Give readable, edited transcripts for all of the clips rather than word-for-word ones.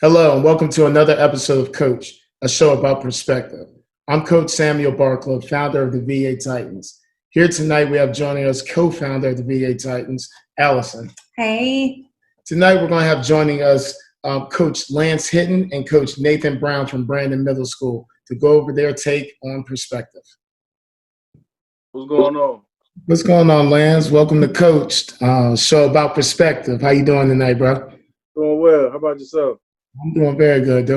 Hello, and welcome to another episode of Coach, a show about perspective. I'm Coach Samuel Barclay, founder of the VA Titans. Here tonight, we have joining us co-founder of the VA Titans, Allison. Hey. Tonight, we're going to have joining us Coach Lance Hinton and Coach Nathan Brown from Brandon Middle School to go over their take on perspective. What's going on? What's going on, Lance? Welcome to Coach, show about perspective. How you doing tonight, bro? Doing well. How about yourself? I'm doing very good,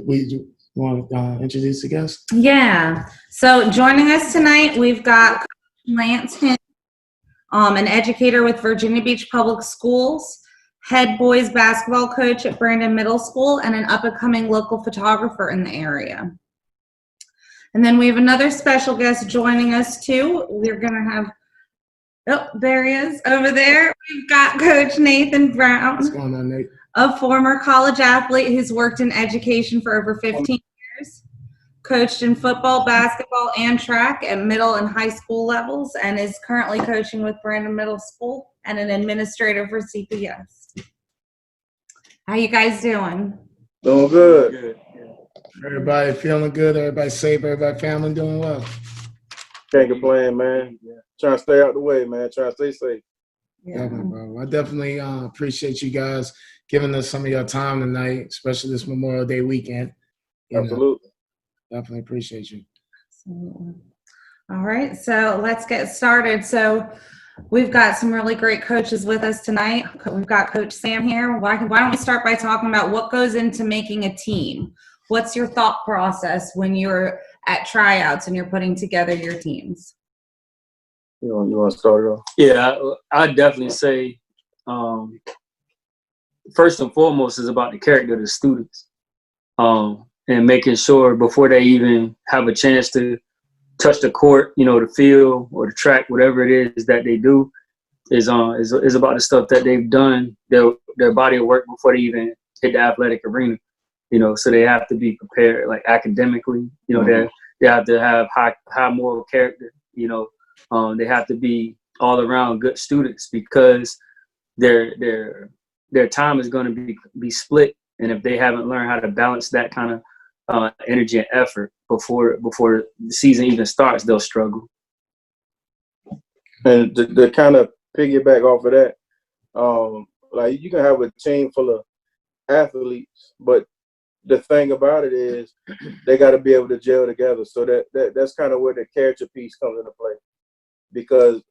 We want to introduce the guest? Yeah. So joining us tonight, we've got Lance Hinton, an educator with Virginia Beach Public Schools, head boys basketball coach at Brandon Middle School, and an up-and-coming local photographer in the area. And then we have another special guest joining us too. We're going to have, there he is over there. We've got Coach Nathan Brown. What's going on, Nate? A former college athlete who's worked in education for over 15 years, coached in football, basketball, and track at middle and high school levels, and is currently coaching with Brandon Middle School and an administrator for CPS. How you guys doing? Doing good. Everybody feeling good? Everybody safe? Everybody family doing well? Can't complain, man. Trying to stay out the way, man. Trying to stay safe. Yeah. Definitely, bro. I definitely appreciate you guys giving us some of your time tonight, especially this Memorial Day weekend. Absolutely. Definitely appreciate you. Absolutely. All right, so let's get started. So we've got some really great coaches with us tonight. We've got Coach Sam here. Why don't we start by talking about what goes into making a team? What's your thought process when you're at tryouts and you're putting together your teams? You want to start it off? Yeah, I'd definitely say first and foremost is about the character of the students, and making sure before they even have a chance to touch the court, the field or the track, whatever it is that they do, is about the stuff that they've done, their body of work before they even hit the athletic arena. So they have to be prepared, like academically. They have to have high moral character. They have to be all around good students because their time is going to be split, and if they haven't learned how to balance that kind of energy and effort before the season even starts, they'll struggle. And to kind of piggyback off of that, like you can have a team full of athletes, but the thing about it is they got to be able to gel together. So that's kind of where the character piece comes into play. Because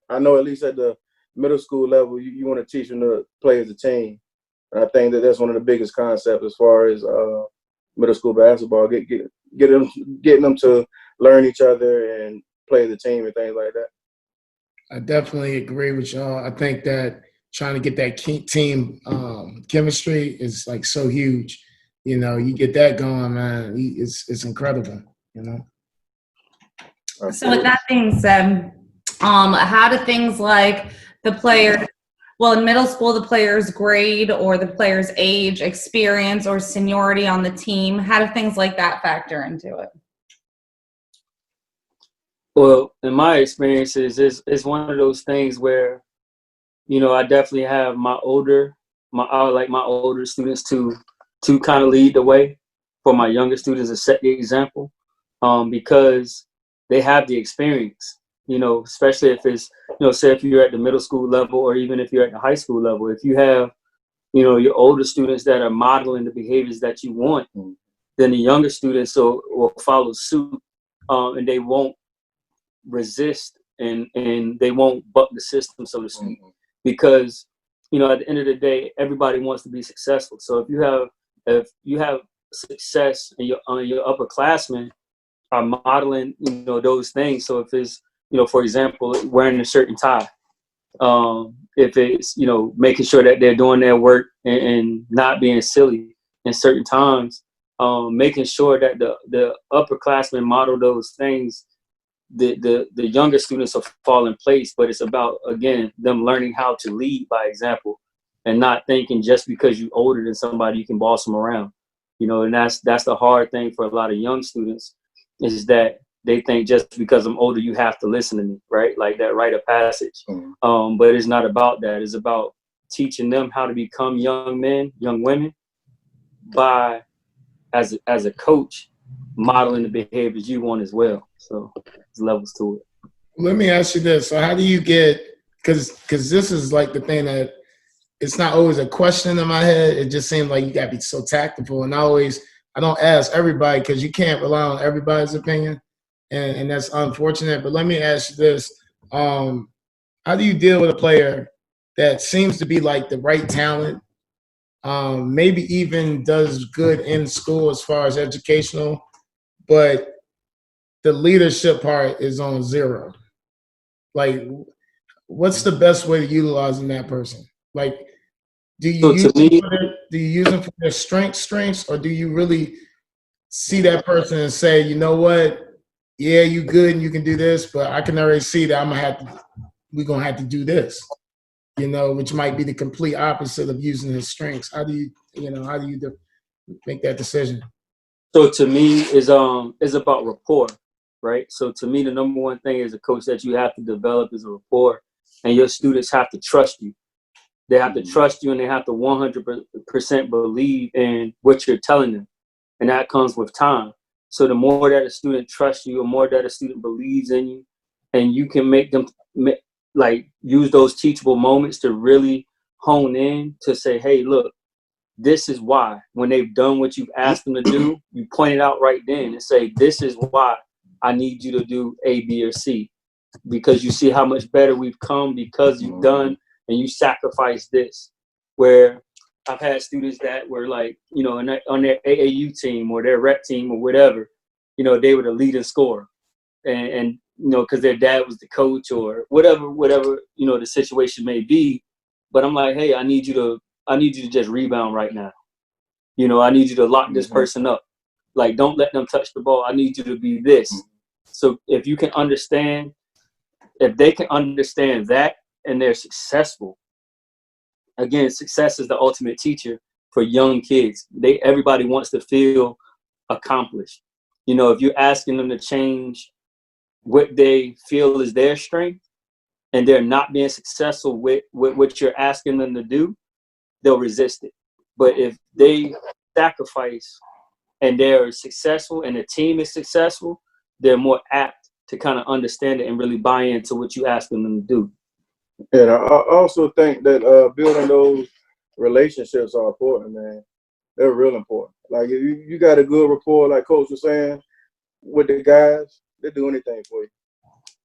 I know at least at the middle school level, you want to teach them to play as a team. And I think that's one of the biggest concepts as far as middle school basketball, getting them to learn each other and play as a team and things like that. I definitely agree with y'all. I think that trying to get that team chemistry is like so huge. You get that going, man. It's incredible. So with that being said, how do things like the player, in middle school, the player's grade or the player's age, experience, or seniority on the team, how do things like that factor into it? Well, in my experiences, it's one of those things where, I definitely have my older students to kind of lead the way for my younger students to set the example, because they have the experience, especially if it's, say if you're at the middle school level or even if you're at the high school level, if you have, your older students that are modeling the behaviors that you want, then the younger students will follow suit, and they won't resist and they won't buck the system, so to speak, because, at the end of the day, everybody wants to be successful. So if you have success and your upperclassmen are modeling, those things. So if it's, for example, wearing a shirt and tie, if it's, making sure that they're doing their work and not being silly in certain times, making sure that the upperclassmen model those things, the younger students will fall in place. But it's about, again, them learning how to lead by example and not thinking just because you're older than somebody, you can boss them around, and that's the hard thing for a lot of young students, is that they think just because I'm older, you have to listen to me, right? Like that rite of passage. But it's not about that. It's about teaching them how to become young men, young women, by as a coach modeling the behaviors you want as well. So there's levels to it. Let me ask you this. So how do you get, because this is like the thing that it's not always a question in my head. It just seems like you got to be so tactful. And I don't ask everybody because you can't rely on everybody's opinion. And that's unfortunate. But let me ask you this. How do you deal with a player that seems to be like the right talent, maybe even does good in school as far as educational, but the leadership part is on zero? Like, what's the best way to utilizing that person? Like, do you use them for their strengths, or do you really see that person and say, you know what, yeah, you good and you can do this, but I can already see that we're gonna have to do this, which might be the complete opposite of using his strengths. How do you make that decision? So to me, is about rapport, right? So to me, the number one thing as a coach that you have to develop is a rapport, and your students have to trust you. They have to trust you, and they have to 100% believe in what you're telling them, and that comes with time. So the more that a student trusts you, the more that a student believes in you, and you can make them use those teachable moments to really hone in to say, hey, look, this is why. When they've done what you've asked them to do, you point it out right then and say, this is why I need you to do A, B, or C, because you see how much better we've come because you've done and you sacrifice this. Where I've had students that were like, on their AAU team or their rep team or whatever, they were the leading scorer. And because their dad was the coach or whatever, the situation may be. But I'm like, hey, I need you to just rebound right now. I need you to lock this person up. Like, don't let them touch the ball. I need you to be this. So if they can understand that and they're successful, again, success is the ultimate teacher for young kids. Everybody wants to feel accomplished. If you're asking them to change what they feel is their strength and they're not being successful with what you're asking them to do, they'll resist it. But if they sacrifice and they're successful and the team is successful, they're more apt to kind of understand it and really buy into what you ask them to do. And I also think that building those relationships are important, man. They're real important. Like, if you got a good rapport, like Coach was saying, with the guys, they do anything for you.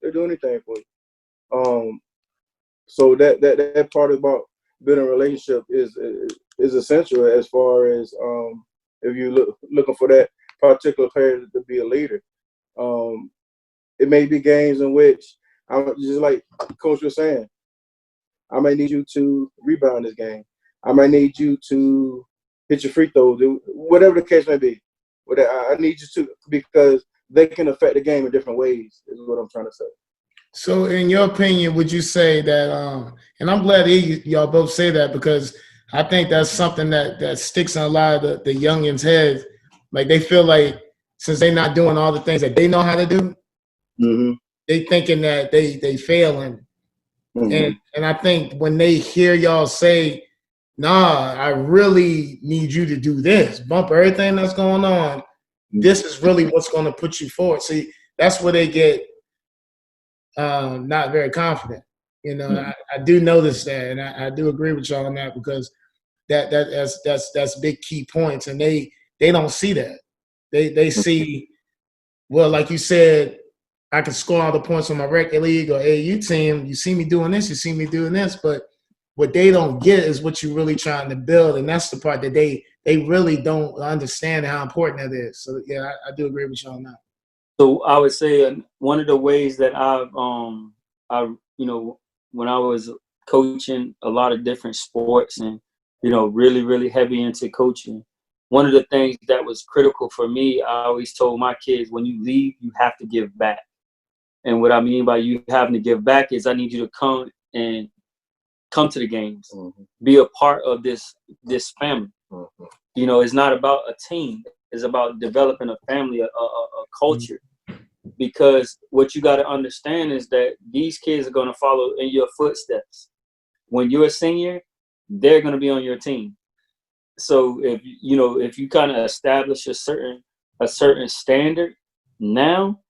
They do anything for you. So that part about building a relationship is essential as far as if you're looking for that particular player to be a leader. It may be games in which, I'm just like Coach was saying, I may need you to rebound this game. I might need you to hit your free throws, whatever the case may be. I need you to, because they can affect the game in different ways, is what I'm trying to say. So in your opinion, would you say that, and I'm glad y'all both say that, because I think that's something that sticks in a lot of the youngins' heads. Like, they feel like since they're not doing all the things that they know how to do, they thinking that they failing. And I think when they hear y'all say, nah, I really need you to do this, bump everything that's going on, this is really what's going to put you forward. See, that's where they get not very confident. I do notice that, and I do agree with y'all on that, because that's big key points, and they don't see that. They see, well, like you said, I can score all the points on my rec league or AAU team. You see me doing this, you see me doing this, but what they don't get is what you're really trying to build, and that's the part that they really don't understand how important that is. So yeah, I do agree with you on that. So I would say one of the ways that when I was coaching a lot of different sports and really, really heavy into coaching, one of the things that was critical for me, I always told my kids, when you leave, you have to give back. And what I mean by you having to give back is I need you to come to the games, be a part of this family. It's not about a team. It's about developing a family, a culture. Because what you got to understand is that these kids are going to follow in your footsteps. When you're a senior, they're going to be on your team. So if you kind of establish a certain standard, now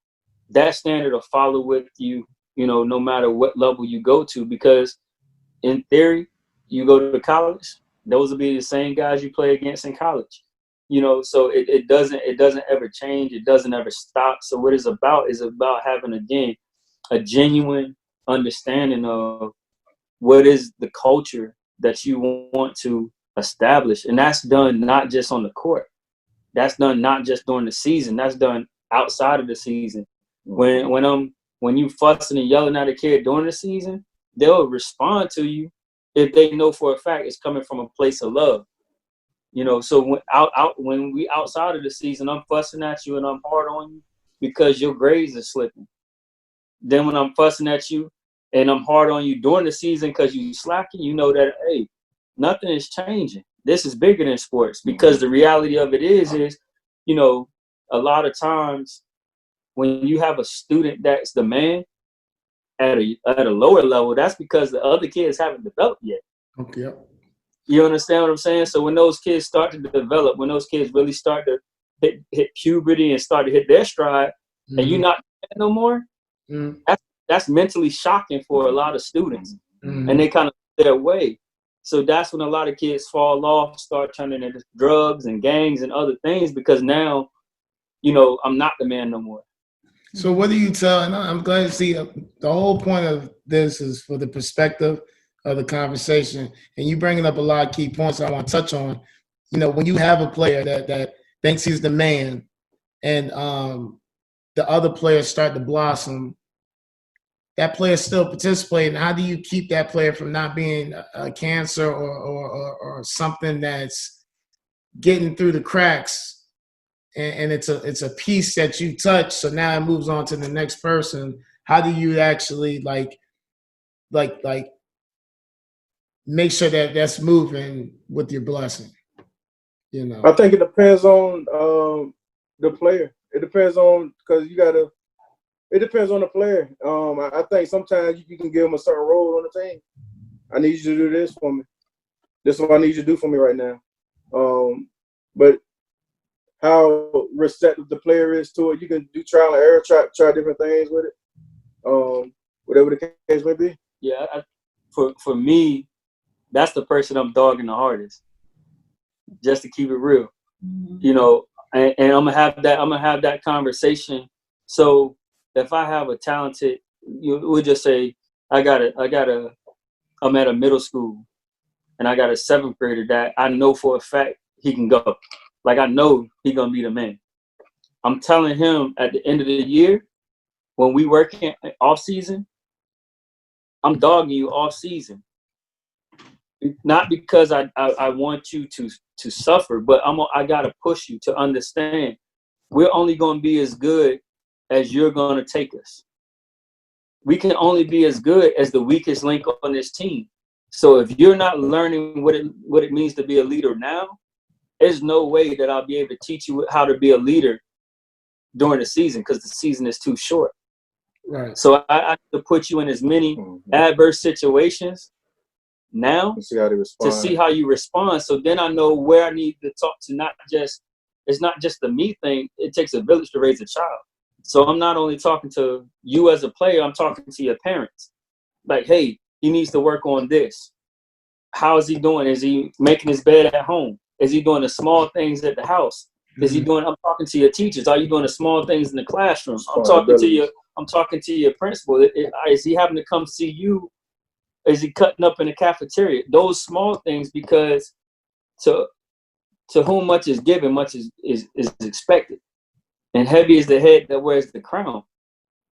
that standard will follow with you, no matter what level you go to, because in theory, you go to college, those will be the same guys you play against in college. So it doesn't ever change. It doesn't ever stop. So what it's about is about having, again, a genuine understanding of what is the culture that you want to establish. And that's done not just on the court. That's done not just during the season. That's done outside of the season. When you fussing and yelling at a kid during the season, they'll respond to you if they know for a fact it's coming from a place of love. So when we outside of the season, I'm fussing at you and I'm hard on you because your grades are slipping. Then when I'm fussing at you and I'm hard on you during the season because you slacking, you know that, hey, nothing is changing. This is bigger than sports, because the reality of it is, a lot of times when you have a student that's the man at a lower level, that's because the other kids haven't developed yet. Okay. You understand what I'm saying? So when those kids start to develop, when those kids really start to hit puberty and start to hit their stride, and you're not no more, that's mentally shocking for a lot of students, and they kind of their way. So that's when a lot of kids fall off, start turning into drugs and gangs and other things, because now, I'm not the man no more. So what do you tell? And I'm glad to see the whole point of this is for the perspective of the conversation, and you bringing up a lot of key points I want to touch on. When you have a player that thinks he's the man, and the other players start to blossom, that player still participating. How do you keep that player from not being a cancer or something that's getting through the cracks? And it's a piece that you touch, so now it moves on to the next person. How do you actually like make sure that that's moving with your blessing? I think it depends on the player. It depends on, because it depends on the player. I think sometimes you can give them a certain role on the team. I need you to do this for me. This is what I need you to do for me right now. But how receptive the player is to it, you can do trial and error, try different things with it. Whatever the case may be. Yeah, for me, that's the person I'm dogging the hardest. Just to keep it real, and I'm gonna have that conversation. So if I have a talented, we'll just say I'm at a middle school, and I got a 7th grader that I know for a fact he can go. Like, I know he gonna be the man. I'm telling him at the end of the year, when we working off season, I'm dogging you off season. Not because I want you to suffer, but I gotta push you to understand we're only gonna be as good as you're gonna take us. We can only be as good as the weakest link on this team. So if you're not learning what it means to be a leader now, there's no way that I'll be able to teach you how to be a leader during the season, because the season is too short. Right. So I have to put you in as many adverse situations now to see how you respond. So then I know where I need to talk to. It's not just the me thing. It takes a village to raise a child. So I'm not only talking to you as a player, I'm talking to your parents. Like, hey, he needs to work on this. How is he doing? Is he making his bed at home? Is he doing the small things at the house? I'm talking to your teachers. Are you doing the small things in the classroom? I'm talking to your principal. Is he having to come see you? Is he cutting up in the cafeteria? Those small things, because to whom much is given, much is expected. And heavy is the head that wears the crown.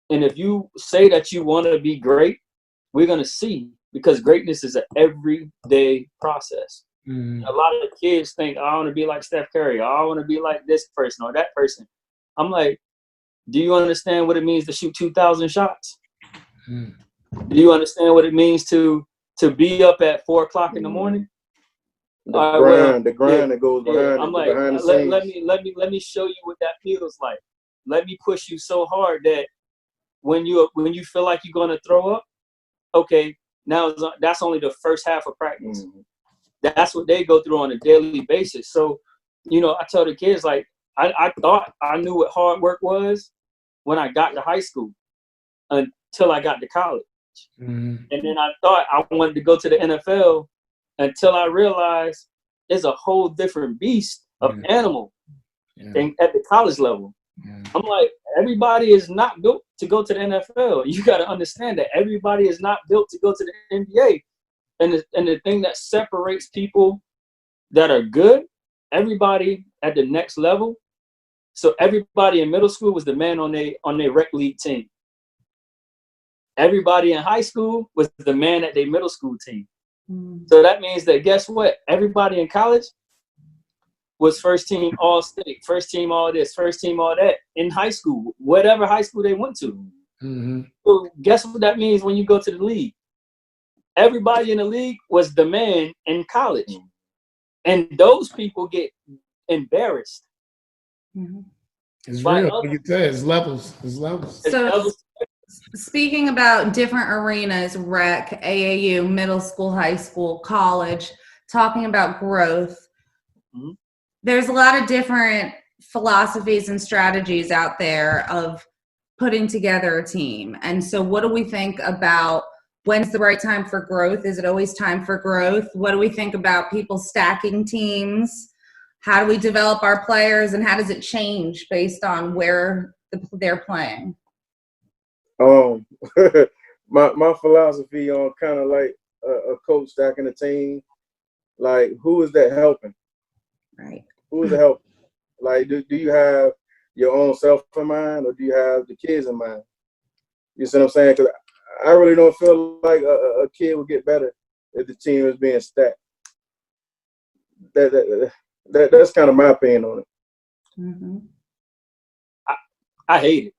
And if you say that you want to be great, we're going to see, because greatness is an everyday process. A lot of kids think, I want to be like Steph Curry, or I want to be like this person or that person. I'm like, do you understand what it means to shoot 2,000 shots? Do you understand what it means to be up at 4 o'clock in the morning? The grind that goes behind. I'm like, behind the scenes. let me show you what that feels like. Let me push you so hard that when you feel like you're gonna throw up, okay, now that's only the first half of practice. that's what they go through on a daily basis. So, you know, I tell the kids, like, I thought I knew what hard work was when I got to high school until I got to college. Mhm. And then I thought I wanted to go to the NFL until I realized it's a whole different beast of Yeah. animal Yeah. at the college level. Yeah. I'm like, everybody is not built to go to the NFL. You got to understand that everybody is not built to go to the NBA. And the thing that separates people that are good, everybody at the next level. So everybody in middle school was the man on their rec league team. Everybody in high school was the man at their middle school team. So that means that, guess what? Everybody in college was first team all state, first team all this, first team all that in high school, whatever high school they went to. Mhm. So guess what that means when you go to the league? Everybody in the league was the man in college. And those people get embarrassed. It's By real. other- Like you said, it's levels. It's levels. So speaking about different arenas, rec, AAU, middle school, high school, college, talking about growth, Mhm. there's a lot of different philosophies and strategies out there of putting together a team. And so what do we think about when's the right time for growth? Is it always time for growth? What do we think about people stacking teams? How do we develop our players, and how does it change based on where they're playing? My philosophy on kind of like a coach stacking a team, like, who is that helping? Right. Who is it helping? Like, do you have your own self in mind, or do you have the kids in mind? You see what I'm saying? Because I really don't feel like a kid would get better if the team is being stacked. That's kind of my opinion on it. Mm-hmm. I hate it.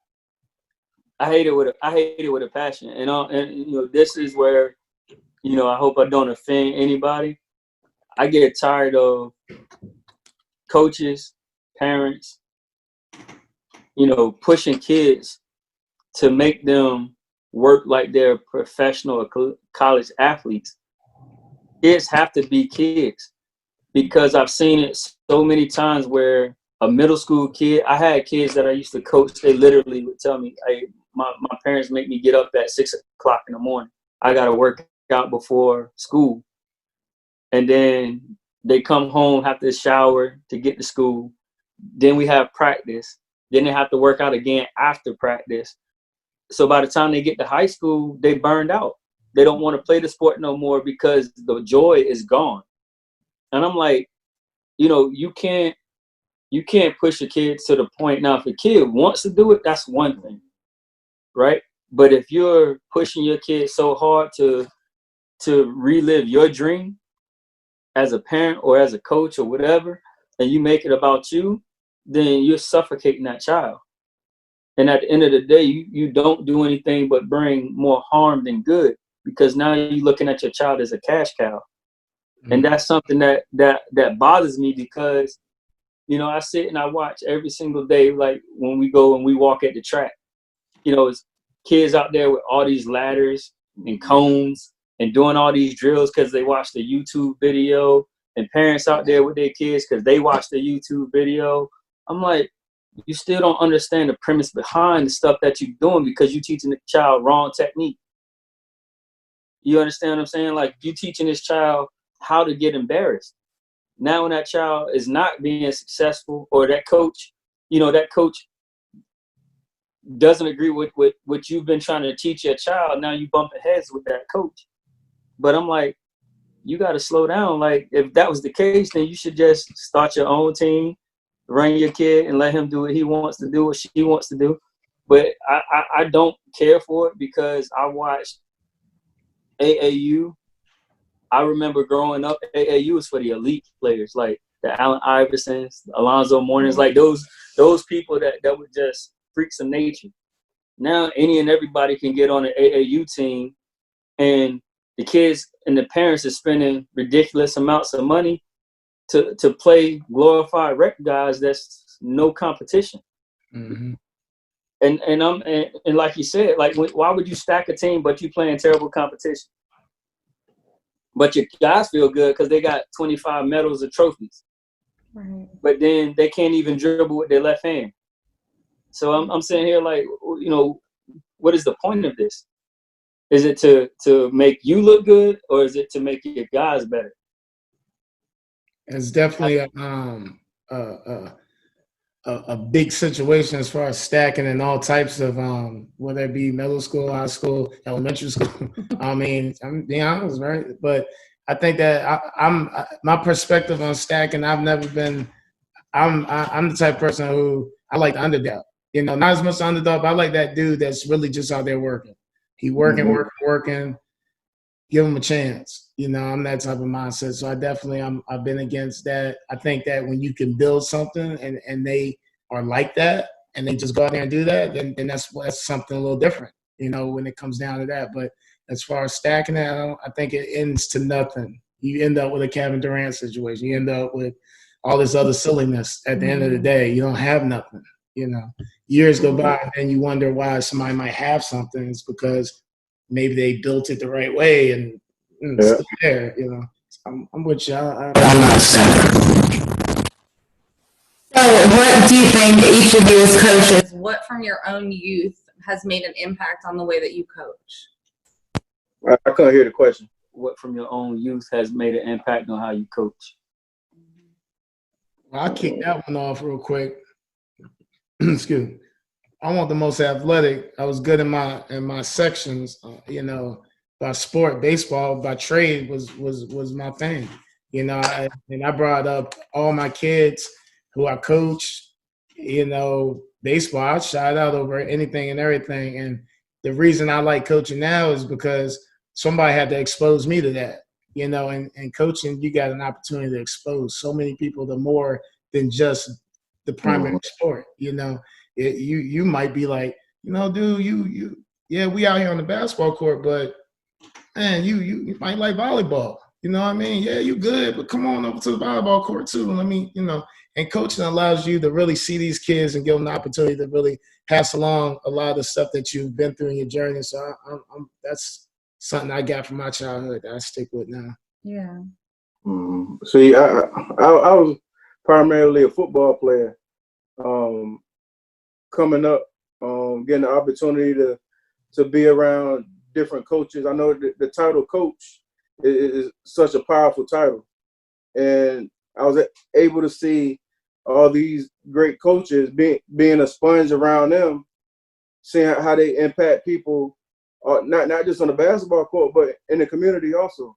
I hate it with a passion. And you know, this is where, you know, I hope I don't offend anybody. I get tired of coaches, parents, you know, pushing kids to make them work like they're professional or college athletes. Kids have to be kids, because I've seen it so many times where a middle school kid, I had kids that I used to coach, they literally would tell me, hey, my parents make me get up at 6 o'clock in the morning. I got to work out before school. And then they come home, have to shower to get to school. Then we have practice. Then they have to work out again after practice. So by the time they get to high school, they burned out. They don't want to play the sport no more because the joy is gone. And I'm like, you know, you can't push a kid to the point. Now, if a kid wants to do it, that's one thing, right? But if you're pushing your kid so hard to relive your dream as a parent or as a coach or whatever, and you make it about you, then you're suffocating that child. And at the end of the day, you don't do anything but bring more harm than good, because now you're looking at your child as a cash cow. And that's something that bothers me, because, you know, I sit and I watch every single day, like when we go and we walk at the track, you know, it's kids out there with all these ladders and cones and doing all these drills because they watch the YouTube video, and parents out there with their kids because they watch the YouTube video. I'm like, you still don't understand the premise behind the stuff that you're doing, because you're teaching the child wrong technique. You understand what I'm saying? Like, you teaching this child how to get embarrassed. Now when that child is not being successful, or that coach, you know, that coach doesn't agree with what you've been trying to teach your child, now you bumping heads with that coach. But I'm like, you got to slow down. Like, if that was the case, then you should just start your own team, run your kid, and let him do what he wants to do, what she wants to do. But I don't care for it, because I watched AAU. I remember growing up, AAU was for the elite players, like the Allen Iversons, the Alonzo Mournings, like those people that were just freaks of nature. Now any and everybody can get on an AAU team, and the kids and the parents are spending ridiculous amounts of money to play glorified rec guys. That's no competition. Mm-hmm. And like you said, like, why would you stack a team but you playing terrible competition? but your guys feel good because they got 25 medals or trophies. Right. But then they can't even dribble with their left hand. So I'm sitting here like, you know, what is the point of this? Is it to make you look good, or is it to make your guys better? It's definitely a big situation as far as stacking and all types of whether it be middle school, high school, elementary school. I mean, I'm being honest, right? But I think that my perspective on stacking. I've never been. I'm the type of person who I like the underdog. You know, not as much the underdog, but I like that dude that's really just out there working. He working, working. Give him a chance. You know, I'm that type of mindset. So I've been against that. I think that when you can build something and they are like that and they just go out there and do that, then that's something a little different, you know, when it comes down to that. But as far as stacking it, I think it ends to nothing. You end up with a Kevin Durant situation. You end up with all this other silliness at the end of the day. You don't have nothing, you know. Years go by and then you wonder why somebody might have something. It's because maybe they built it the right way and it's still there, you know. I'm with you. I'm not saying. So what do you think, each of you as coaches, what from your own youth has made an impact on the way that you coach? I couldn't hear the question. What from your own youth has made an impact on how you coach? Well, I'll kick that one off real quick. Excuse me. I want the most athletic. I was good in my sections, you know, by sport. Baseball by trade was my thing, you know. And I brought up all my kids who I coach, you know, baseball. I shot out over anything and everything. And the reason I like coaching now is because somebody had to expose me to that, you know. And coaching, you got an opportunity to expose so many people to more than just the primary sport, you know. You might be like, you know, dude, yeah, we out here on the basketball court, but man, you might like volleyball. You know what I mean? Yeah, you good, but come on over to the volleyball court too. Let me, you know, and coaching allows you to really see these kids and give them the opportunity to really pass along a lot of the stuff that you've been through in your journey. So that's something I got from my childhood that I stick with now. Yeah. See, I was primarily a football player. Coming up, getting the opportunity to be around different coaches. I know the title coach is such a powerful title. And I was able to see all these great coaches being a sponge around them, seeing how they impact people, not just on the basketball court, but in the community also.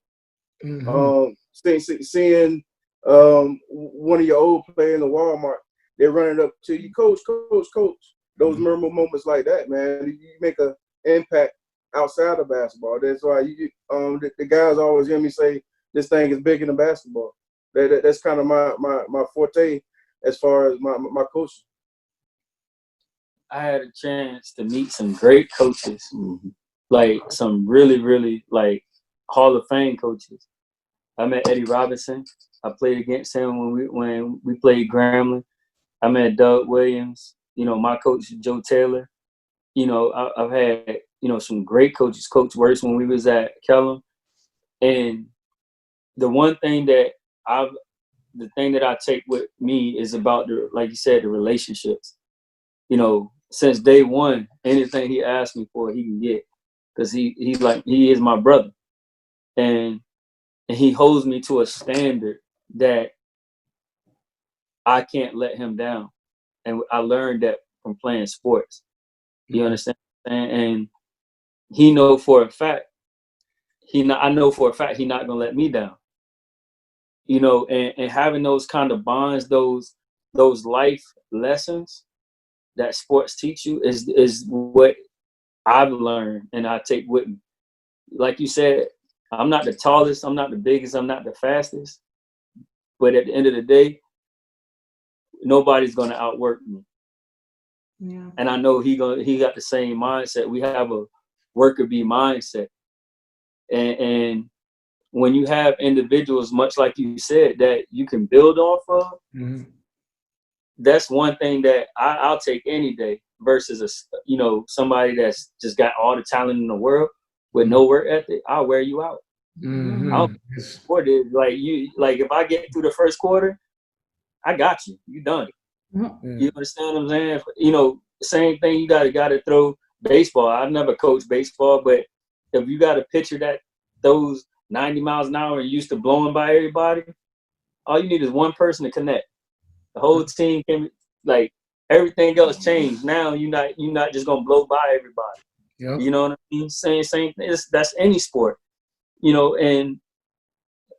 Seeing one of your old players in the Walmart, they're running up to you, coach. Those memorable moments like that, man, you make an impact outside of basketball. That's why the guys always hear me say this thing is bigger than basketball. That's kind of my forte as far as my coaching. I had a chance to meet some great coaches, like some really, really like Hall of Fame coaches. I met Eddie Robinson. I played against him when we played Grambling. I met Doug Williams. You know, my coach Joe Taylor. You know, I've had, you know, some great coaches. Coach Wirtz when we was at Kellum. And the one thing that I take with me is about like you said, the relationships. You know, since day one, anything he asked me for, he can get, because he is my brother, and he holds me to a standard that I can't let him down. And I learned that from playing sports. You understand? And he know for a fact, I know for a fact he's not gonna let me down. You know, and having those kind of bonds, those life lessons that sports teach you is what I've learned and I take with me. Like you said, I'm not the tallest, I'm not the biggest, I'm not the fastest, but at the end of the day, nobody's gonna outwork me. Yeah. And I know he got the same mindset. We have a worker bee mindset. And when you have individuals, much like you said, that you can build off of, that's one thing that I'll take any day versus somebody that's just got all the talent in the world with no work ethic. I'll wear you out. Mhm. I don't It's- what it is. Like if I get through the first quarter, I got you. You done. yeah. You understand what I'm saying? You know, same thing. You gotta throw baseball. I've never coached baseball, but if you got a pitcher that throws 90 miles an hour and used to blowing by everybody, all you need is one person to connect. The whole team can like everything else changed. Now you're not just gonna blow by everybody. Yep. You know what I mean? Same thing. That's any sport. You know, and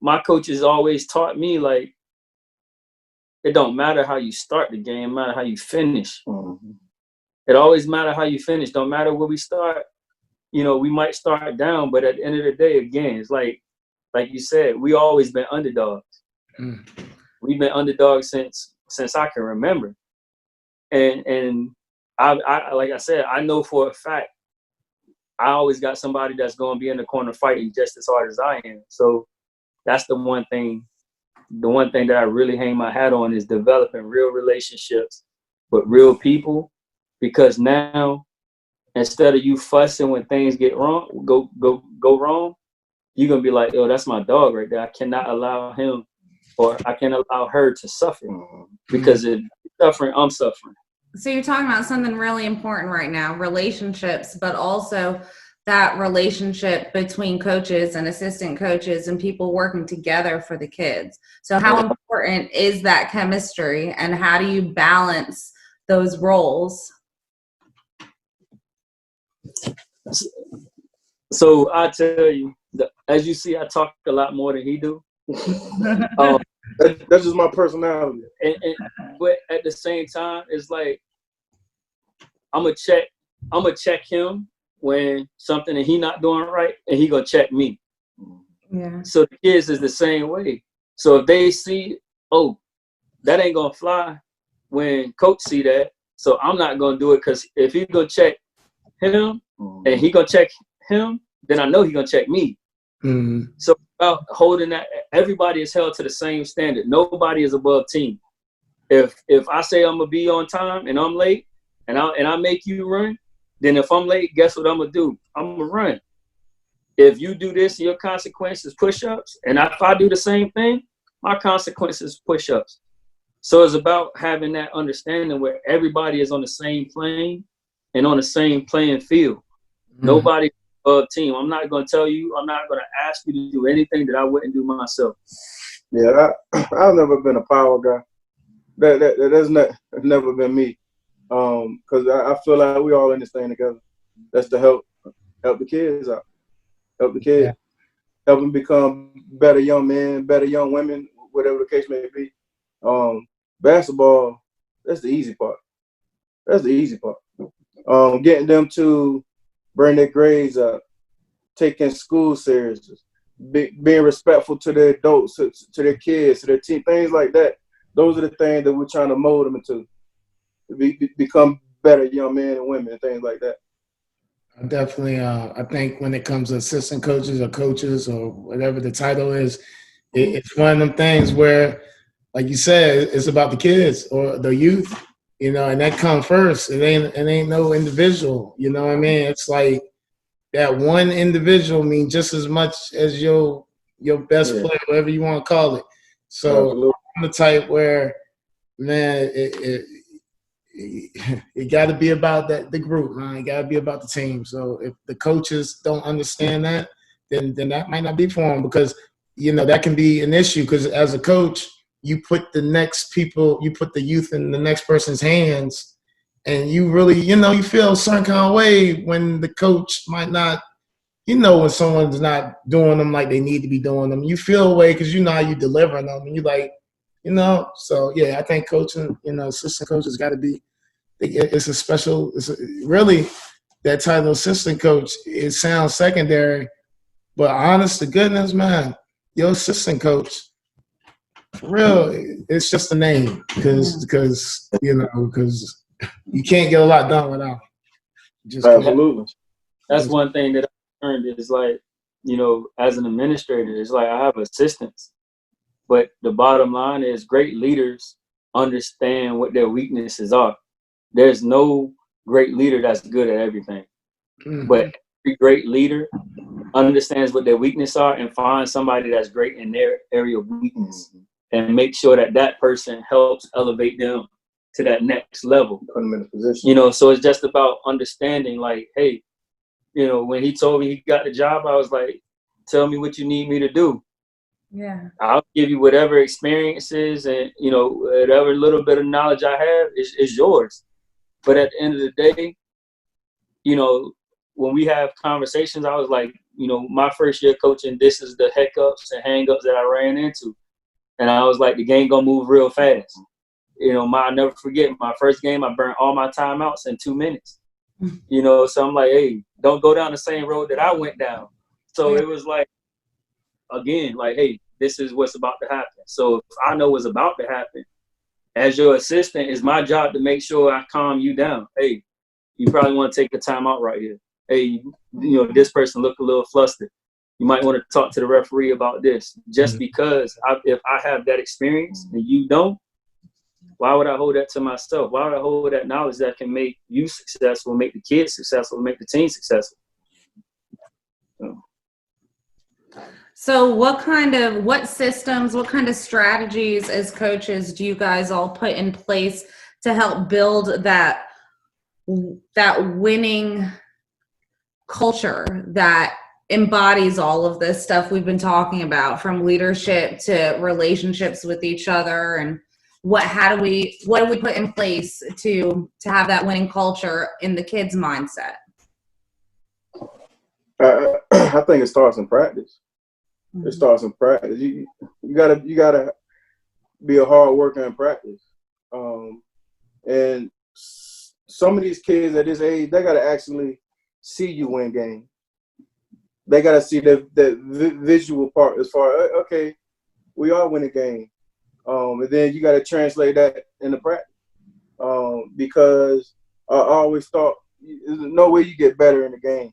my coaches always taught me like it don't matter how you start the game, it matter how you finish. Mm-hmm. It always matter how you finish. Don't matter where we start. You know, we might start down, but at the end of the day, again, it's like you said, we always been underdogs. Mm. We've been underdogs since I can remember. And I like I said, I know for a fact I always got somebody that's going to be in the corner fighting just as hard as I am. So that's the one thing that I really hang my hat on is developing real relationships with real people, because now instead of you fussing when things get wrong, go wrong, you're gonna be like, oh, that's my dog right there. I cannot allow him or I can't allow her to suffer, because if you're suffering, I'm suffering. So you're talking about something really important right now, relationships, but also that relationship between coaches and assistant coaches and people working together for the kids. So how important is that chemistry, and how do you balance those roles? So I tell you, as you see, I talk a lot more than he do. That's just my personality. But at the same time, it's like I'm gonna check him when something that he not doing right, and he gonna check me. Yeah. So the kids is the same way. So if they see, oh, that ain't gonna fly when coach see that, so I'm not gonna do it, because if he gonna check him and he gonna check him, then I know he gonna check me. Mm. So about holding that, everybody is held to the same standard. Nobody is above team. If I say I'm gonna be on time and I'm late, and I make you run, then if I'm late, guess what I'm gonna do? I'm gonna run. If you do this, your consequences push-ups, and if I do the same thing, my consequences push-ups. So it's about having that understanding where everybody is on the same plane and on the same playing field. Nobody above team. I'm not gonna tell you. I'm not gonna ask you to do anything that I wouldn't do myself. Yeah, I've never been a power guy. That's never been me. Because I feel like we all in this thing together. That's to help the kids out, help the kids, help them become better young men, better young women, whatever the case may be. Basketball, that's the easy part. That's the easy part. Getting them to bring their grades up, taking school serious, being respectful to their adults, to their kids, to their team, things like that. Those are the things that we're trying to mold them into. Become better young men and women and things like that. Definitely. I think when it comes to assistant coaches or coaches or whatever the title is, it's one of them things where, like you said, it's about the kids or the youth, you know, and that comes first. It ain't no individual, you know what I mean? It's like that one individual means just as much as your best player, whatever you want to call it. So Absolutely. I'm the type where, man, it got to be about the group, man. It got to be about the team. So if the coaches don't understand that, then that might not be for them, because, you know, that can be an issue, because as a coach, you put the youth in the next person's hands, and you really, you know, you feel a certain kind of way when the coach might not, you know, when someone's not doing them like they need to be doing them. You feel a way because you know how you delivering them, and you like, you know. So yeah, I think coaching, you know, assistant coaches got to be. Really, that title assistant coach. It sounds secondary, but honest to goodness, man, your assistant coach, for real, it's just a name, because you can't get a lot done without. Just Absolutely. That's one thing that I learned is, like, you know, as an administrator, it's like I have assistants, but the bottom line is great leaders understand what their weaknesses are. There's no great leader that's good at everything, but every great leader understands what their weaknesses are and finds somebody that's great in their area of weakness and make sure that that person helps elevate them to that next level. Put them in a position. You know, so it's just about understanding, like, hey, you know, when he told me he got the job, I was like, tell me what you need me to do. Yeah. I'll give you whatever experiences and, you know, whatever little bit of knowledge I have is yours. But at the end of the day, you know, when we have conversations, I was like, you know, my first year coaching, this is the hiccups and hang-ups that I ran into. And I was like, the game gonna move real fast. You know, I'll never forget my first game, I burned all my timeouts in 2 minutes. You know, so I'm like, hey, don't go down the same road that I went down. So it was like, again, like, hey, this is what's about to happen. So if I know what's about to happen, as your assistant, it's my job to make sure I calm you down. Hey, you probably want to take a timeout right here. Hey, you know, this person look a little flustered. You might want to talk to the referee about this. Just because if I have that experience and you don't, why would I hold that to myself? Why would I hold that knowledge that can make you successful, make the kids successful, make the team successful? So what systems, what kind of strategies as coaches do you guys all put in place to help build that winning culture that embodies all of this stuff we've been talking about, from leadership to relationships with each other, and what do we put in place to have that winning culture in the kids' mindset? I think it starts in practice. It starts in practice. You gotta be a hard worker in practice. And some of these kids at this age, they gotta actually see you win games. They gotta see the visual part as far, okay, we are winning game. And then you gotta translate that into practice. Because I always thought there's no way you get better in the game.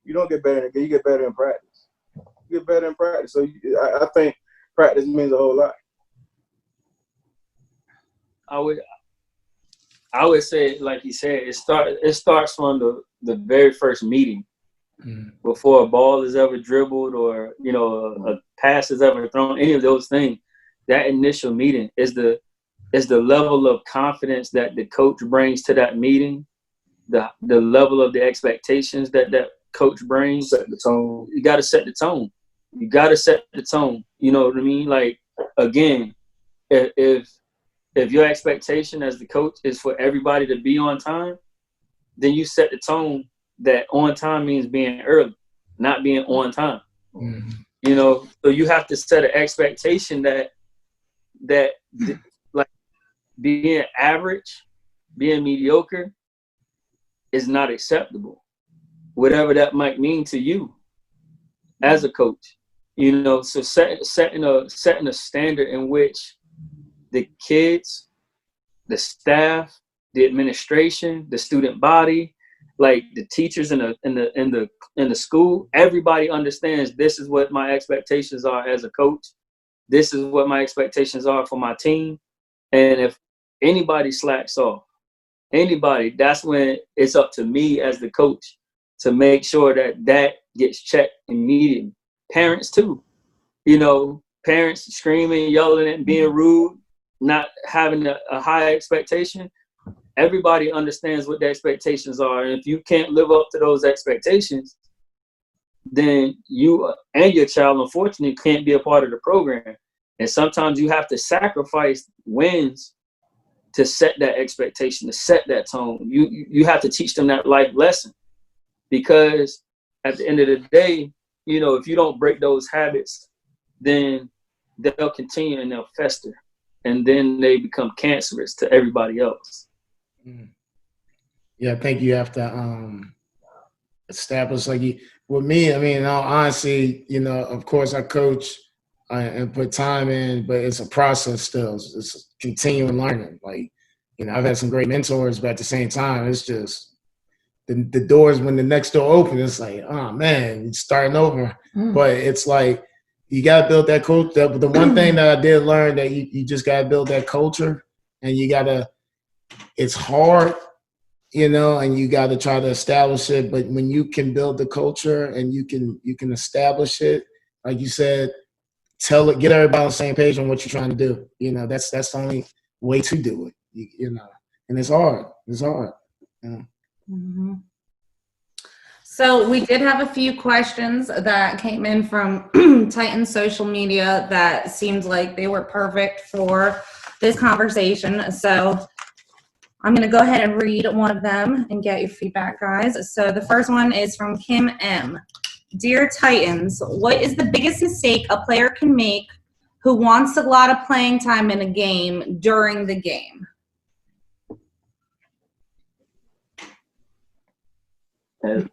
You don't get better in the game, you get better in practice. You get better in practice. So I think practice means a whole lot. I would say, like you said, it starts from the very first meeting. Before a ball is ever dribbled or, you know, a pass is ever thrown, any of those things. That initial meeting is the level of confidence that the coach brings to that meeting, the level of the expectations that coach brings. Set the tone. You got to set the tone. You got to set the tone. You know what I mean? Like, again, if your expectation as the coach is for everybody to be on time, then you set the tone that on time means being early, not being on time. You know, so you have to set an expectation that like being average, being mediocre is not acceptable, whatever that might mean to you as a coach. You know, so setting a standard in which the kids, the staff, the administration, the student body, like the teachers in the school, everybody understands this is what my expectations are as a coach. This is what my expectations are for my team. And if anybody slacks off, that's when it's up to me as the coach to make sure that gets checked immediately. Parents too, you know, parents screaming, yelling, and being rude, not having a high expectation. Everybody understands what the expectations are. And if you can't live up to those expectations, then you and your child, unfortunately, can't be a part of the program. And sometimes you have to sacrifice wins to set that expectation, to set that tone. You have to teach them that life lesson, because at the end of the day, you know, if you don't break those habits, then they'll continue and they'll fester, and then they become cancerous to everybody else. Yeah, I think you have to establish, like, with me, I mean, in all honesty, you know, of course I coach and put time in, but it's a process still. It's continuing learning. Like, you know, I've had some great mentors, but at the same time, it's just the doors, when the next door opens, it's like, oh man, it's starting over. But it's like, you got to build that culture. The one thing that I did learn, that you just got to build that culture, and you got to, it's hard, you know, and you got to try to establish it. But when you can build the culture and you can establish it, like you said, tell it, get everybody on the same page on what you're trying to do. You know, that's the only way to do it. You know, and it's hard. It's hard. You know? Mhm. So we did have a few questions that came in from Titan social media that seemed like they were perfect for this conversation. So I'm going to go ahead and read one of them and get your feedback, guys. So the first one is from Kim M. Dear Titans, what is the biggest mistake a player can make who wants a lot of playing time in a game during the game? And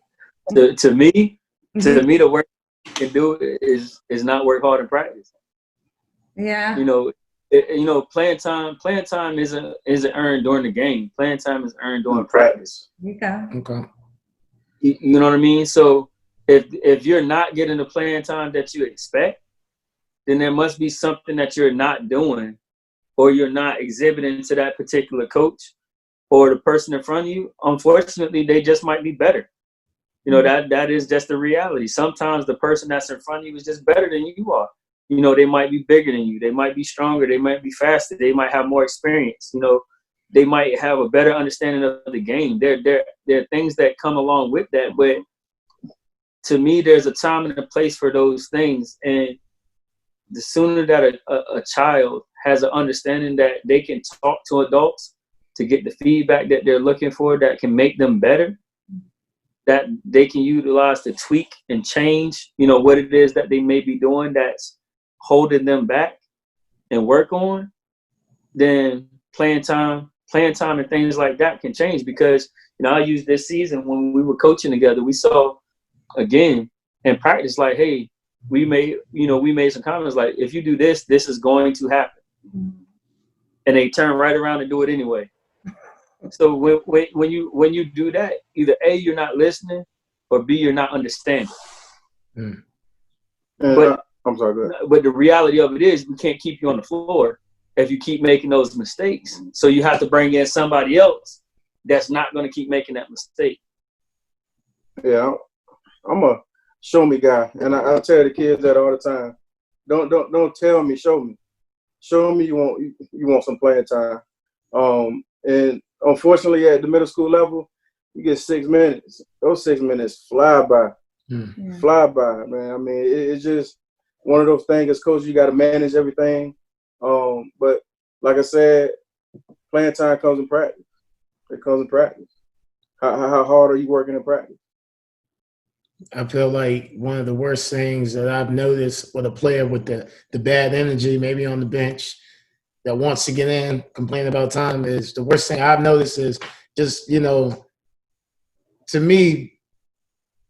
to me, the worst you can do is not work hard in practice. Yeah. You know, playing time isn't earned during the game. Playing time is earned during practice. Okay. Okay. You know what I mean? So if you're not getting the playing time that you expect, then there must be something that you're not doing, or you're not exhibiting to that particular coach or the person in front of you. Unfortunately, they just might be better. You know, that is just the reality. Sometimes the person that's in front of you is just better than you are. You know, they might be bigger than you. They might be stronger. They might be faster. They might have more experience. You know, they might have a better understanding of the game. There are things that come along with that. But to me, there's a time and a place for those things. And the sooner that a child has an understanding that they can talk to adults to get the feedback that they're looking for that can make them better, that they can utilize to tweak and change, you know, what it is that they may be doing that's holding them back and work on, then playing time and things like that can change. Because, you know, I use this season when we were coaching together, we saw again in practice, like, hey, we made some comments like, if you do this, this is going to happen. And they turn right around and do it anyway. So when you do that, either A, you're not listening, or B, you're not understanding. But I'm sorry, go ahead. But the reality of it is, we can't keep you on the floor if you keep making those mistakes. So you have to bring in somebody else that's not going to keep making that mistake. Yeah, I'm a show me guy, and I tell the kids that all the time. Don't tell me, show me. Show me you want some playing time. And unfortunately, at the middle school level, you get 6 minutes. Those 6 minutes fly by. Fly by, man. I mean, it's just one of those things as coach, you got to manage everything. But like I said, playing time comes in practice. It comes in practice. How hard are you working in practice? I feel like one of the worst things that I've noticed with a player with the bad energy, maybe on the bench, that wants to get in, complain about time, is the worst thing I've noticed is just, you know, to me,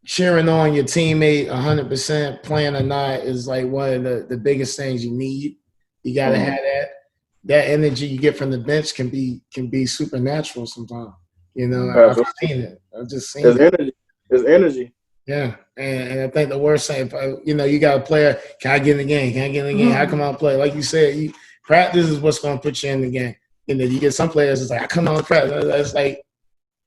cheering on your teammate 100%, playing or not, is like one of the biggest things you need. You got to have that. That energy you get from the bench can be supernatural sometimes. You know, I've seen it. I've just seen it. There's energy. Yeah, and I think the worst thing, you know, you got a player, can I get in the game? Can I get in the game? How come I play? Like you said, practice is what's going to put you in the game. You know, you get some players, it's like, I come on to practice. It's like,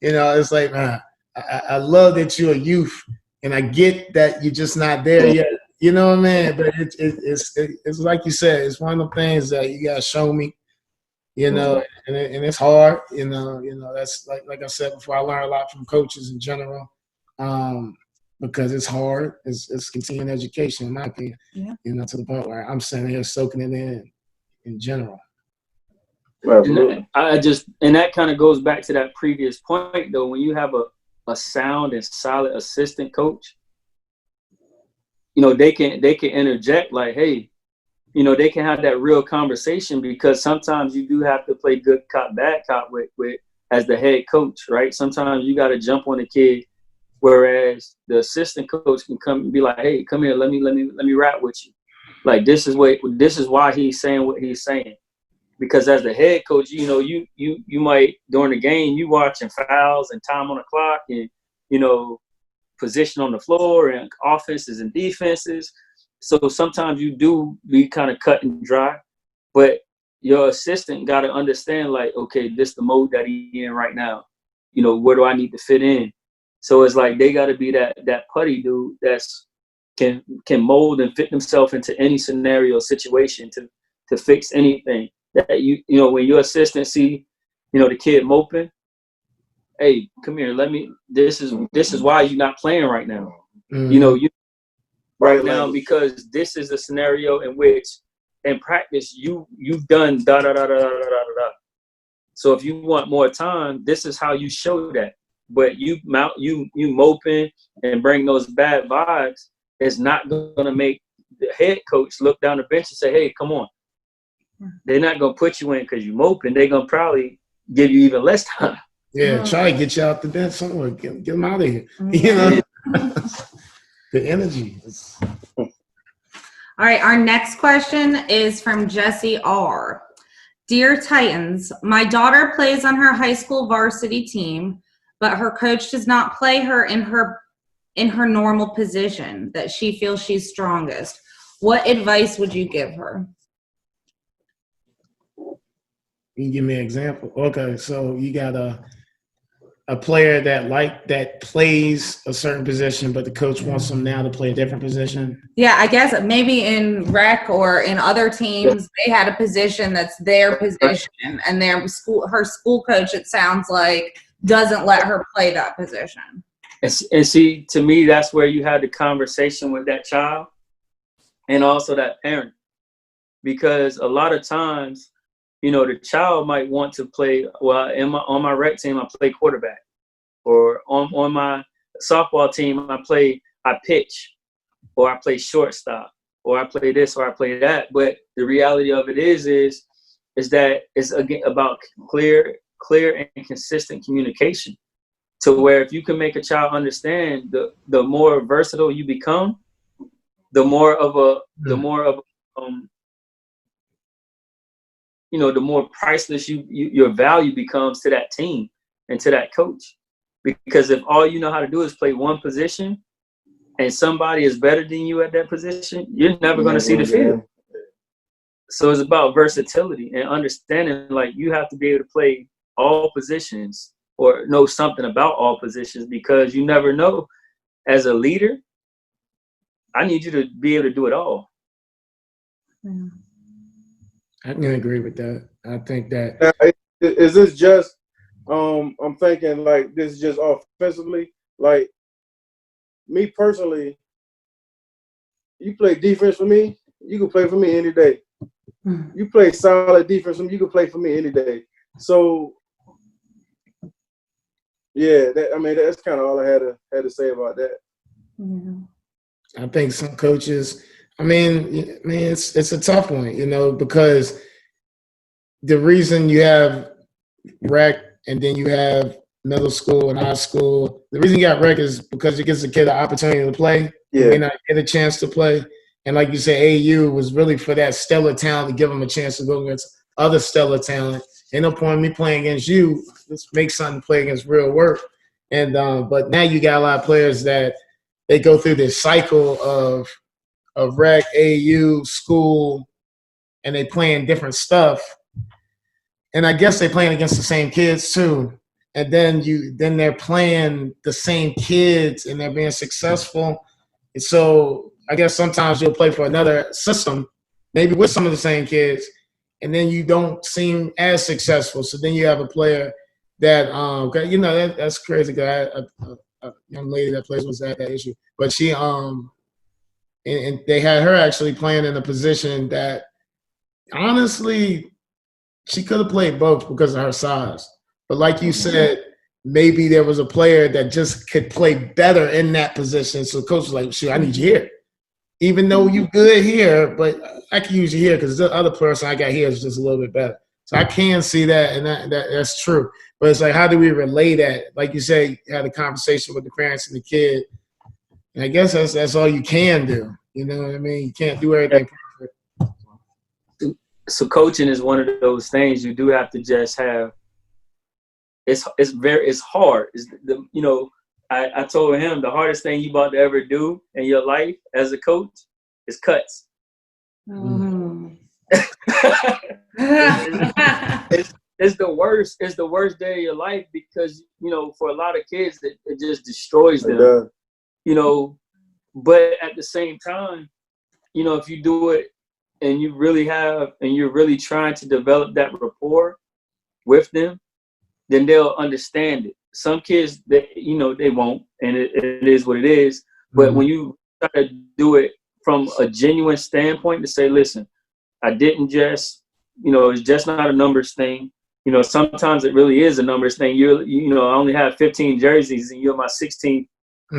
you know, it's like, man, I love that you're a youth, and I get that you're just not there yet. You know what I mean? But it's like you said, it's one of the things that you got to show me, you know, and it's hard. You know, that's like I said before, I learn a lot from coaches in general. Because it's hard. It's continuing education, in my opinion. Yeah. You know, to the point where I'm sitting here soaking it in general. Absolutely. And that kind of goes back to that previous point, though. When you have a sound and solid assistant coach, you know, they can interject like, hey, you know, they can have that real conversation, because sometimes you do have to play good cop, bad cop with as the head coach, right? Sometimes you got to jump on the kid. Whereas the assistant coach can come and be like, "Hey, come here, let me rap with you. Like, this is why he's saying what he's saying." Because as the head coach, you know, you might, during the game, you watching fouls and time on the clock, and, you know, position on the floor and offenses and defenses. So sometimes you do be kind of cut and dry, but your assistant got to understand, like, okay, this the mode that he's in right now. where do I need to fit in? So it's like they got to be that putty dude that's can mold and fit themselves into any scenario situation to fix anything. That when your assistant see, the kid moping, hey, come here, this is why you're not playing right now. Mhm. You right now language. because this is a scenario in which in practice you've done da da da da da da da da. So if you want more time, this is how you show that. But you moping and bring those bad vibes is not gonna make the head coach look down the bench and say, hey, come on. They're not gonna put you in because you moping. They're gonna probably give you even less time. Yeah, try to get you out the bench somewhere. Get them out of here. You know, the energy. All right, our next question is from Jesse R. Dear Titans, my daughter plays on her high school varsity team, but her coach does not play her in her normal position that she feels she's strongest. What advice would you give her? You can give me an example. Okay, so you got a player that plays a certain position, but the coach wants them now to play a different position. Yeah, I guess maybe in rec or in other teams, they had a position that's their position, and her school coach, it sounds like, doesn't let her play that position. And see, to me, that's where you had the conversation with that child and also that parent. Because a lot of times, the child might want to play, well, on my rec team, I play quarterback. Or on my softball team, I pitch. Or I play shortstop. Or I play this or I play that. But the reality of it is that it's again about clear and consistent communication. To where if you can make a child understand, the more versatile you become, the more priceless your value becomes to that team and to that coach. Because if all you know how to do is play one position and somebody is better than you at that position, you're never going to see the field. So it's about versatility and understanding, like, you have to be able to play all positions or know something about all positions, because you never know. As a leader, I need you to be able to do it all. I can agree with that. I think that. Now, is this just? I'm thinking like this is just offensively. Like me personally, you play defense for me, you can play for me any day. You play solid defense for me, you can play for me any day. So yeah, that's kind of all I had to say about that. I think some coaches, it's a tough one, because the reason you have rec and then you have middle school and high school, the reason you got rec is because it gives the kid an opportunity to play. Yeah. They may not get a chance to play. And like you said, AAU was really for that stellar talent to give them a chance to go against other stellar talent. Ain't no point in me playing against you. Let's make something play against real work. And but now you got a lot of players that they go through this cycle of rec, AAU, school, and they playing different stuff. And I guess they're playing against the same kids too. And then they're playing the same kids and they're being successful. And so I guess sometimes you'll play for another system, maybe with some of the same kids, and then you don't seem as successful. So then you have a player that that's crazy. Cause a young lady that plays was at that issue, but she and they had her actually playing in a position that honestly she could have played both because of her size. But like you said, maybe there was a player that just could play better in that position. So the coach was like, "Shoot, I need you here, even though you good here, but I can use you here because the other person I got here is just a little bit better." So I can see that, and that's true. But it's like, how do we relay that? Like you say, you had a conversation with the parents and the kid. And I guess that's all you can do. You know what I mean? You can't do everything perfect. So coaching is one of those things you do have to just have. It's hard. I told him the hardest thing you about to ever do in your life as a coach is cuts. it's the worst. It's the worst day of your life because for a lot of kids, it just destroys It them. does. But at the same time, if you do it and you're really trying to develop that rapport with them, then they'll understand it. Some kids, they won't, and it is what it is. But when you try to do it from a genuine standpoint to say, listen, I didn't just, it's just not a numbers thing. Sometimes it really is a numbers thing. I only have 15 jerseys and you're my 16th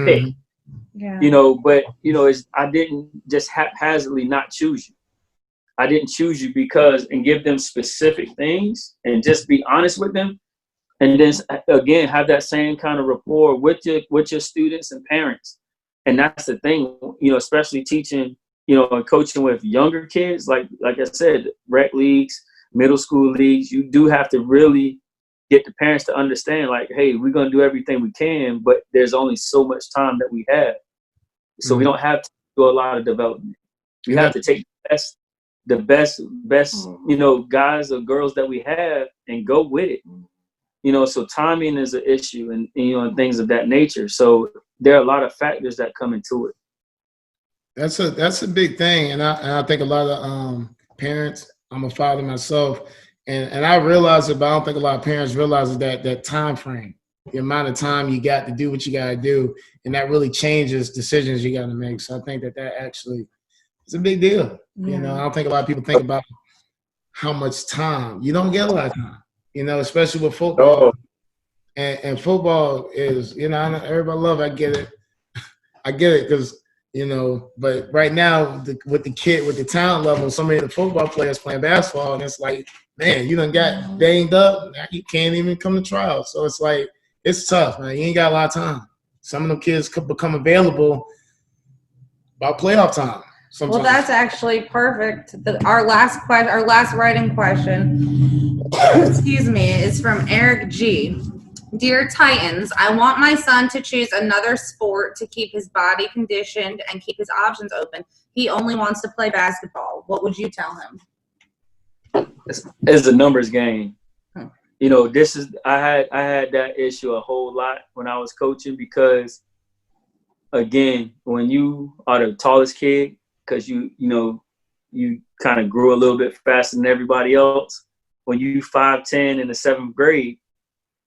pick. Yeah. But I didn't just haphazardly not choose you. I didn't choose you and give them specific things and just be honest with them. And then again, have that same kind of rapport with your students and parents. And that's the thing, especially teaching, and coaching with younger kids, like I said, rec leagues, middle school leagues, you do have to really get the parents to understand, like, hey, we're going to do everything we can, but there's only so much time that we have. So we don't have to do a lot of development. We have to take the best, guys or girls that we have and go with it. So timing is an issue and and things of that nature. So there are a lot of factors that come into it. That's a big thing, and I think a lot of parents. I'm a father myself, and I realize it, but I don't think a lot of parents realize that time frame, the amount of time you got to do what you got to do, and that really changes decisions you got to make. So I think that actually is a big deal. I don't think a lot of people think about how much time. You don't get a lot of time, especially with football. No. And football is, everybody love it. I get it because, but right now with the talent level, so many of the football players playing basketball, and it's like, man, you done got banged up. Now you can't even come to trials. So it's like, it's tough, man. You ain't got a lot of time. Some of them kids could become available by playoff time. Sometimes. Well, that's actually perfect. Our last writing question, excuse me, is from Eric G. Dear Titans, I want my son to choose another sport to keep his body conditioned and keep his options open. He only wants to play basketball. What would you tell him? It's a numbers game. I had that issue a whole lot when I was coaching because, again, when you are the tallest kid, because you kind of grew a little bit faster than everybody else. When you 5'10" in the 7th grade,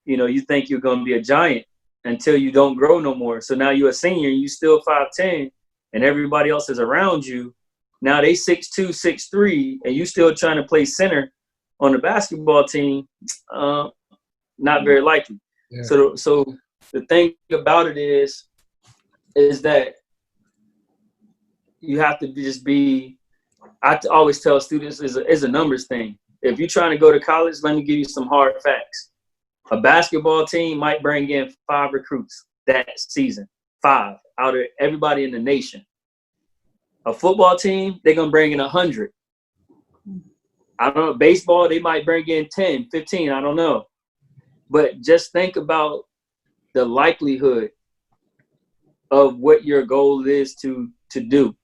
you think you're going to be a giant until you don't grow no more. So now you're a senior, you still 5'10", and everybody else is around you. Now they 6'2", 6'3", and you still trying to play center on the basketball team. Not very likely. Yeah. So the thing about it is that you have to just be. I always tell students is a numbers thing. If you're trying to go to college, let me give you some hard facts. A basketball team might bring in 5 recruits that season, 5 out of everybody in the nation. A football team, they're going to bring in 100. I don't know. Baseball, they might bring in 10, 15. I don't know. But just think about the likelihood of what your goal is to do.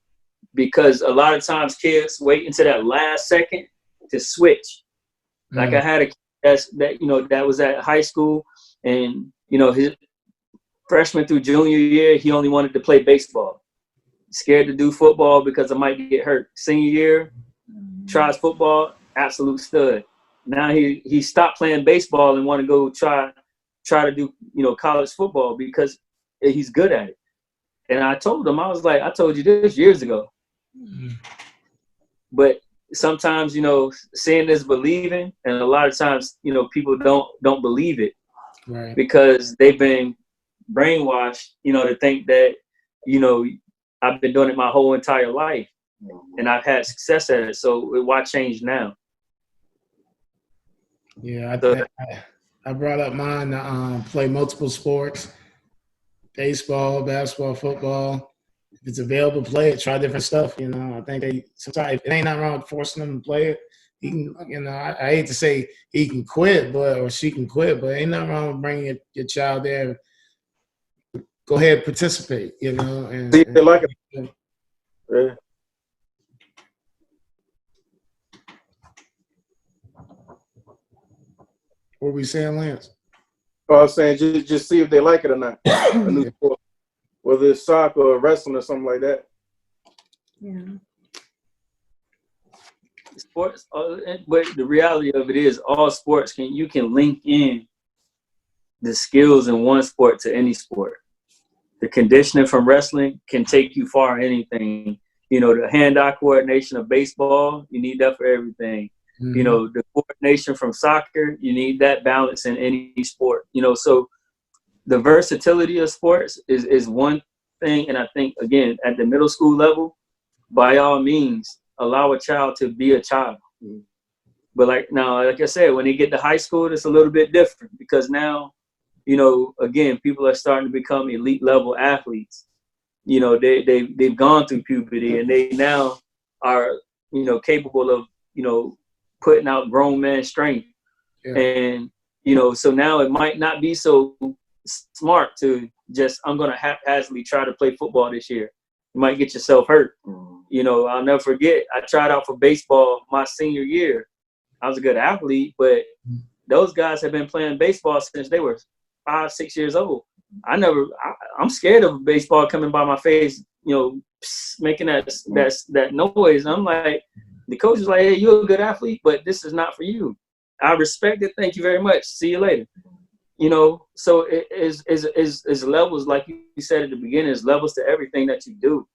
Because a lot of times kids wait until that last second to switch. Like I had a kid that was at high school, and his freshman through junior year, he only wanted to play baseball. Scared to do football because I might get hurt. Senior year, tries football, absolute stud. Now he stopped playing baseball and want to go try to do college football because he's good at it. And I told him, I was like, I told you this years ago. But sometimes, seeing is believing, and a lot of times, people don't believe it, right? Because they've been brainwashed, to think that, I've been doing it my whole entire life, and I've had success at it. So why change now? Yeah, I brought up mine to play multiple sports: baseball, basketball, football. If it's available, play it. Try different stuff. I think sometimes it ain't nothing wrong with forcing them to play it. He can, I hate to say he can quit, or she can quit, but ain't nothing wrong with bringing your child there. Go ahead, participate. And like it. Yeah. What we saying, Lance? I was saying just see if they like it or not. A new sport, whether it's soccer or wrestling or something like that. Yeah. Sports, but the reality of it is, all sports you can link in the skills in one sport to any sport. The conditioning from wrestling can take you far in anything. You know, the hand-eye coordination of baseball, you need that for everything. Mm-hmm. You know, the coordination from soccer, you need that balance in any sport. You know, so the versatility of sports is one thing. And I think, again, at the middle school level, by all means, allow a child to be a child. Mm-hmm. But like I said, when they get to high school, it's a little bit different because now, you know, again, people are starting to become elite level athletes. You know, they've gone through puberty and they now are, you know, capable of, you know, putting out grown man strength. Yeah. And, you know, so now it might not be so smart to just, I'm going to haphazardly try to play football this year. You might get yourself hurt. You know, I'll never forget, I tried out for baseball my senior year. I was a good athlete, but those guys have been playing baseball since they were 5-6 years old. I'm scared of baseball coming by my face, you know, making that noise. I'm like, the coach is like, hey, you're a good athlete, but this is not for you. I respect it. Thank you very much. See you later. You know, so it is levels, like you said at the beginning, is levels to everything that you do.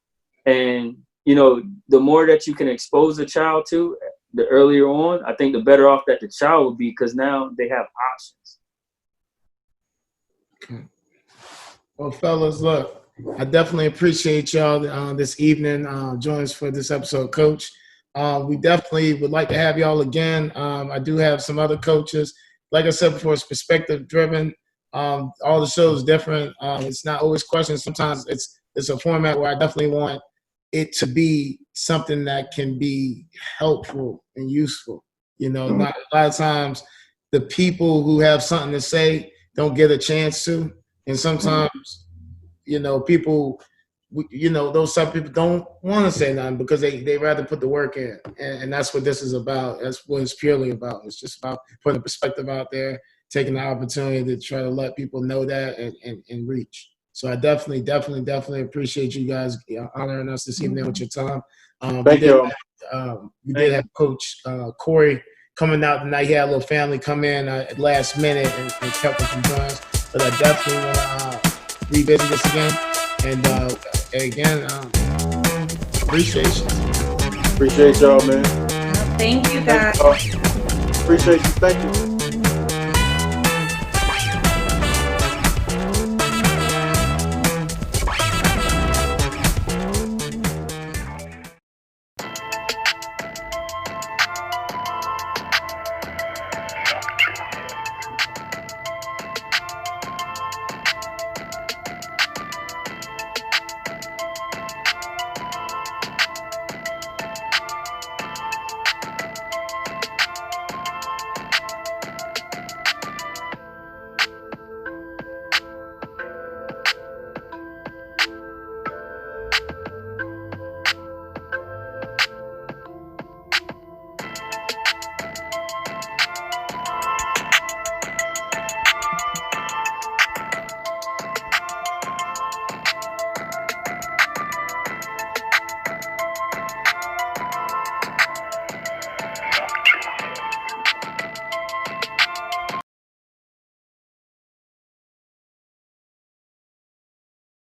And, you know, the more that you can expose a child to the earlier on, I think the better off that the child will be because now they have options. Okay. Well, fellas, look, I definitely appreciate y'all this evening joining us for this episode, Coach. We definitely would like to have y'all again. I do have some other coaches. Like I said before, it's perspective driven. All the shows is different. It's not always questions. Sometimes it's a format where I definitely want it to be something that can be helpful and useful. You know, a lot of times the people who have something to say don't get a chance to. And sometimes, you know, people, you know, those some people don't want to say nothing because they rather put the work in. And that's what this is about. That's what it's purely about. It's just about putting a perspective out there, taking the opportunity to try to let people know that and reach. So I definitely appreciate you guys honoring us this evening with your time. Thank you. We did have Coach Corey coming out tonight. He had a little family come in at last minute and kept him from joining us. But I definitely want to revisit this again. And again, appreciation. Appreciate y'all, man. Thank you, guys. Appreciate you. Thank you.